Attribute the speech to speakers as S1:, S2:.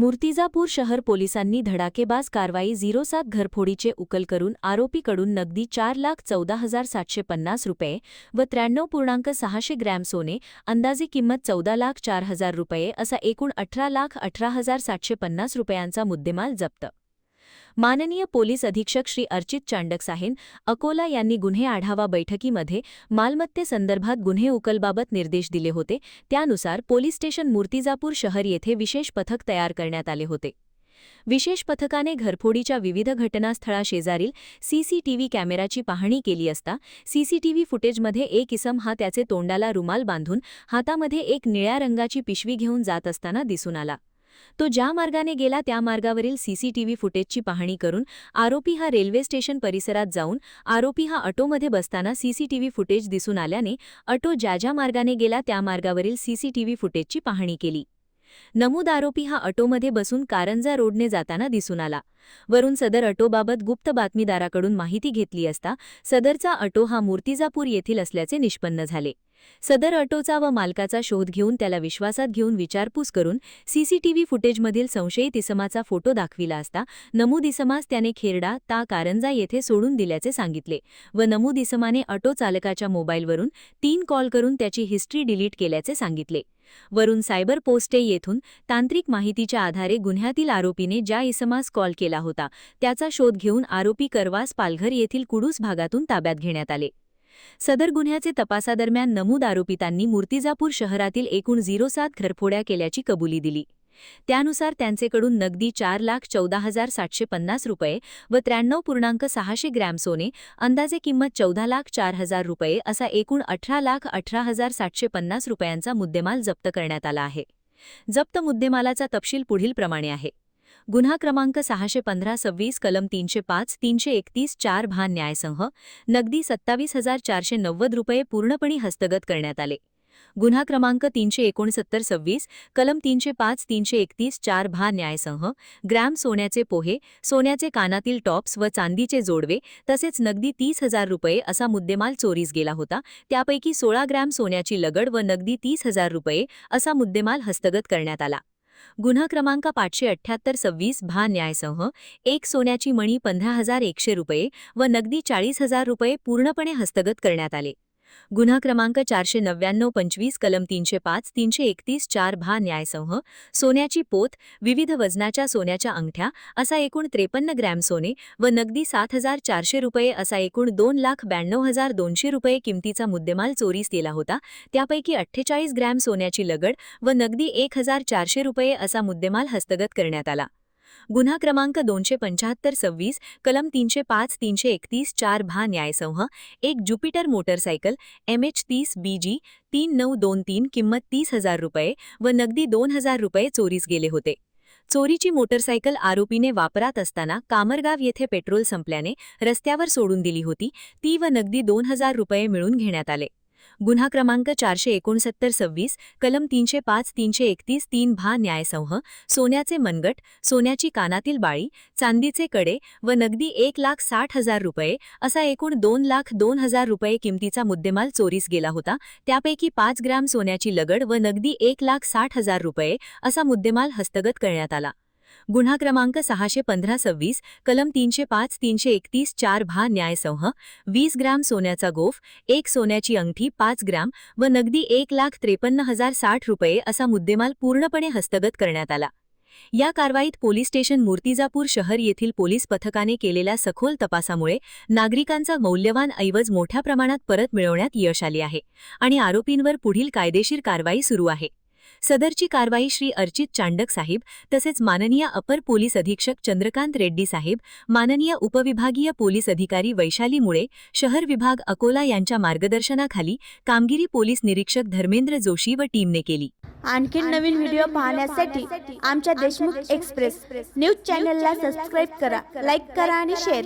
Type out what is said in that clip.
S1: मूर्तिजापूर शहर पोलिसांनी धडाकेबाज कारवाई 07 घरफोडीचे उकल करून आरोपीकडून नगदी 4,14,750 रुपये व 93.600 ग्रॅम सोने, अंदाजे किंमत 14,04,000 रुपये असा एकूण 18,18,750 रुपयांचा मुद्देमाल जप्त. माननीय पोलीस अधीक्षक श्री अर्चित चांडक साहेब, अकोला यांनी गुन्हे आढावा बैठकीमध्ये मालमत्तेसंदर्भात गुन्हे उकलबाबत निर्देश दिले होते. त्यानुसार पोलीस स्टेशन मूर्तिजापूर शहर येथे विशेष पथक तयार करण्यात आले होते. विशेष पथकाने घरफोडीच्या विविध घटनास्थळाशेजारील सीसीटीव्ही कॅमेराची पाहणी केली असता सीसीटीव्ही फुटेजमध्ये एक इसम हा त्याचे तोंडाला रुमाल बांधून हातामध्ये एक निळ्या रंगाची पिशवी घेऊन जात असताना दिसून आला. तो ज्या मार्गाने गेला त्या मार्गावरील सीसीटीव्ही फुटेजची पाहणी करून आरोपी हा रेल्वे स्टेशन परिसरात जाऊन आरोपी हा ऑटोमध्ये बसताना सीसीटीव्ही फुटेज दिसून आल्याने ऑटो ज्या मार्गाने गेला त्या मार्गावरील सीसीटीव्ही फुटेजची पाहणी केली. नमूद आरोपी हा ऑटोमध्ये बसून कारंजा रोडने जाताना दिसून आला. वरून सदर ऑटोबाबत गुप्त बातमीदाराकडून माहिती घेतली असता सदरचा ऑटो हा मूर्तिजापूर येथील असल्याचे निष्पन्न झाले. सदर ऑटोचा व मालकाचा शोध घेऊन त्याला विश्वासात घेऊन विचारपूस करून सीसीटीव्ही फुटेजमधील संशयित इसमाचा फोटो दाखविला असता नमूद इसमास त्याने खेरडा ता कारंजा येथे सोडून दिल्याचे सांगितले व नमूद इसमाने ऑटो चालकाच्या मोबाईलवरून 3 कॉल करून त्याची हिस्ट्री डिलीट केल्याचे सांगितले. वरून सायबर पोस्टे येथून तांत्रिक माहितीच्या आधारे गुन्ह्यातील आरोपीने ज्या इसमास कॉल केला होता त्याचा शोध घेऊन आरोपी करवास पालघर येथील कुडूस भागातून ताब्यात घेण्यात आले. सदर गुन्ह्याचे तपासादरम्यान नमूद आरोपितांनी मूर्तिजापूर शहरातील एकूण 07 घरफोड्या केल्याची कबुली दिली. त्यानुसार त्यांचेकडून नगदी 4,14,750 रुपये व 93.600 ग्रॅम सोने, अंदाजे किंमत 14,04,000 रुपये असा एकूण 18,18,750 रुपयांचा मुद्देमाल जप्त करण्यात आला आहे. जप्त मुद्देमालाचा तपशील पुढीलप्रमाणे आहे. गुन्हा क्रमांक 615-26 कलम 305-331 4 भान न्यायसंह नगदी 27,490 रुपये पूर्णपणे हस्तगत करण्यात आले. गुन्हा क्रमांक 369-26 कलम 305-331 4 भान न्यायसंह ग्रॅम सोन्याचे पोहे, सोन्याचे कानातील टॉप्स व चांदीचे जोडवे तसेच नगदी 30,000 रुपये असा मुद्देमाल चोरीस गेला होता. त्यापैकी 16 ग्रॅम सोन्याची लगड व नगदी 30,000 रुपये असा मुद्देमाल हस्तगत करण्यात आला. गुन्हा क्रमांक 578-26 भान न्यायसंह एक सोन्याची मणी 15,100 रुपये व नगदी 40,000 रुपये पूर्णपणे हस्तगत करण्यात आले. गुन्हा क्रमांक 499-25 कलम 305-331 4 भान न्यायसंह सोन्याची पोत, विविध वजनाच्या सोन्याच्या अंगठ्या असा एकूण 53 ग्रॅम सोने व नगदी 7,400 रुपये असा एकूण 2,92,200 रुपये किमतीचा मुद्देमाल चोरीस गेला होता. त्यापैकी 48 ग्रॅम सोन्याची लगड व नगदी 1,400 रुपये असा मुद्देमाल हस्तगत करण्यात आला. गुन्हा क्रमांक 275-26 कलम 305-331 4 भा न्यायसंह एक ज्युपिटर मोटरसायकल MH30 BG 3923 किंमत 30,000 रुपये व नगदी 2,000 रुपये चोरीस गेले होते. चोरीची मोटरसायकल आरोपीने वापरात असताना कामरगाव येथे पेट्रोल संपल्याने रस्त्यावर सोडून दिली होती. ती व नगदी 2,000 रुपये मिळून घेण्यात आले. गुन्हा क्रमांक 469-26 कलम 305-331 3 भा न्यायसंह सोन्याचे मनगट, सोन्याची कानातील बाळी, चांदीचे कडे व नगदी 1,60,000 रुपये असा एकूण 2,02,000 रुपये किमतीचा मुद्देमाल चोरीस गेला होता. त्यापैकी 5 ग्रॅम सोन्याची लगड व नगदी 1,60,000 रुपये असा मुद्देमाल हस्तगत करण्यात आला. गुन्हा क्रमांक 615-26 कलम 305-331 4 भा न्यायसंह 20 ग्रॅम सोन्याचा गोफ, एक सोन्याची अंगठी 5 ग्रॅम व नगदी 1,53,060 रुपये असा मुद्देमाल पूर्णपणे हस्तगत करण्यात आला. या कारवाईत पोलीस स्टेशन मूर्तिजापूर शहर येथील पोलीस पथकाने केलेल्या सखोल तपासामुळे नागरिकांचा मौल्यवान ऐवज मोठ्या प्रमाणात परत मिळवण्यात यश आले आहे आणि आरोपींवर पुढील कायदेशीर कारवाई सुरू आहे. सदरची कारवाई श्री अर्चित चांडक साहेब तसेच माननीय अपर पोलीस अधीक्षक चंद्रकांत रेड्डी साहेब, माननीय उपविभागीय पोलीस अधिकारी वैशाली मुळे, शहर विभाग अकोला यांच्या मार्गदर्शनाखाली कामगिरी पोलीस निरीक्षक धर्मेंद्र जोशी व टीमने केली.
S2: आणखी नवीन व्हिडिओ पाहण्यासाठी आमच्या देशमुख एक्सप्रेस न्यूज चॅनलला सबस्क्राइब करा, लाईक करा आणि शेअर करा.